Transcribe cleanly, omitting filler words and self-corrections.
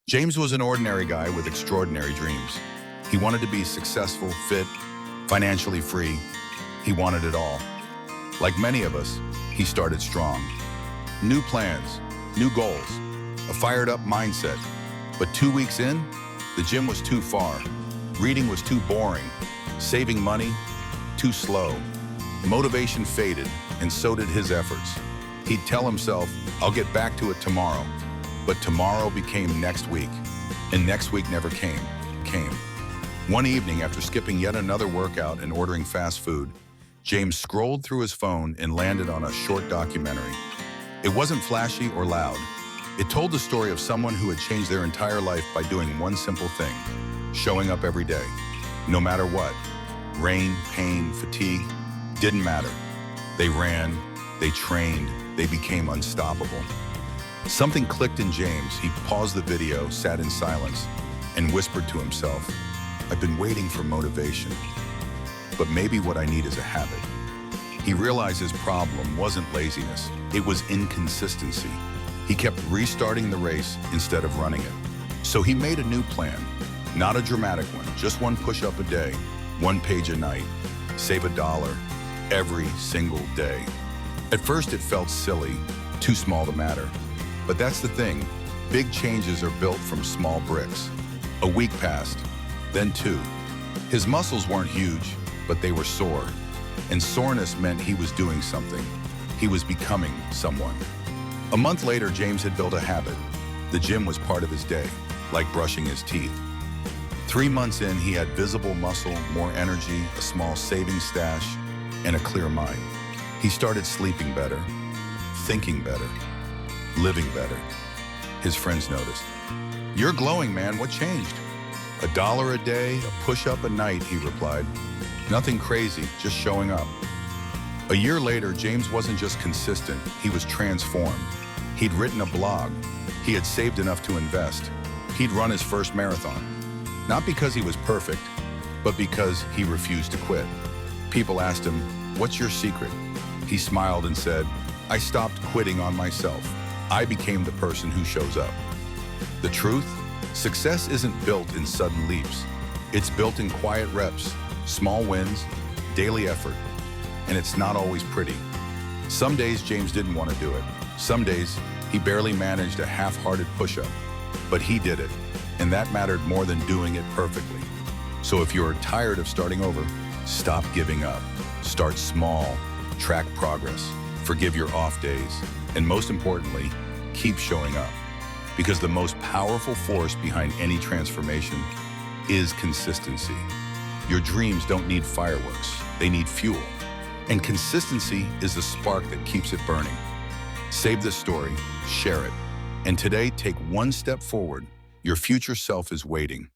James was an ordinary guy with extraordinary dreams. He wanted to be successful, fit, financially free. He wanted it all. Like many of us, he started strong. New plans, new goals, a fired-up mindset. But 2 weeks in, the gym was too far. Reading was too boring. Saving money, too slow. Motivation faded, and so did his efforts. He'd tell himself, "I'll get back to it tomorrow." But tomorrow became next week, and next week never came. One evening, after skipping yet another workout and ordering fast food, James scrolled through his phone and landed on a short documentary. It wasn't flashy or loud. It told the story of someone who had changed their entire life by doing one simple thing: showing up every day, no matter what. Rain, pain, fatigue, didn't matter. They ran, they trained, they became unstoppable. Something clicked in James. He paused the video, sat in silence, and whispered to himself, "I've been waiting for motivation, but maybe what I need is a habit." He realized his problem wasn't laziness, it was inconsistency. He kept restarting the race instead of running it. So he made a new plan, not a dramatic one, just one push-up a day, 1 page a night, save $1 every single day. At first it felt silly, too small to matter. But that's the thing, big changes are built from small bricks. A week passed, then 2. His muscles weren't huge, but they were sore. And soreness meant he was doing something. He was becoming someone. A month later, James had built a habit. The gym was part of his day, like brushing his teeth. 3 months in, he had visible muscle, more energy, a small savings stash, and a clear mind. He started sleeping better, thinking better, living better. His friends noticed. "You're glowing, man. What changed?" $1 a day, a push-up a night," he replied. "Nothing crazy, just showing up." A year later, James wasn't just consistent, he was transformed. He'd written a blog. He had saved enough to invest. He'd run his first marathon. Not because he was perfect, but because he refused to quit. People asked him, "What's your secret?" He smiled and said, "I stopped quitting on myself. I became the person who shows up." The truth? Success isn't built in sudden leaps. It's built in quiet reps, small wins, daily effort. And it's not always pretty. Some days James didn't want to do it. Some days he barely managed a half-hearted push-up. But he did it, and that mattered more than doing it perfectly. So if you're tired of starting over, stop giving up. Start small, track progress, forgive your off days, and most importantly, keep showing up. Because the most powerful force behind any transformation is consistency. Your dreams don't need fireworks, they need fuel. And consistency is the spark that keeps it burning. Save this story, share it, and today take one step forward. Your future self is waiting.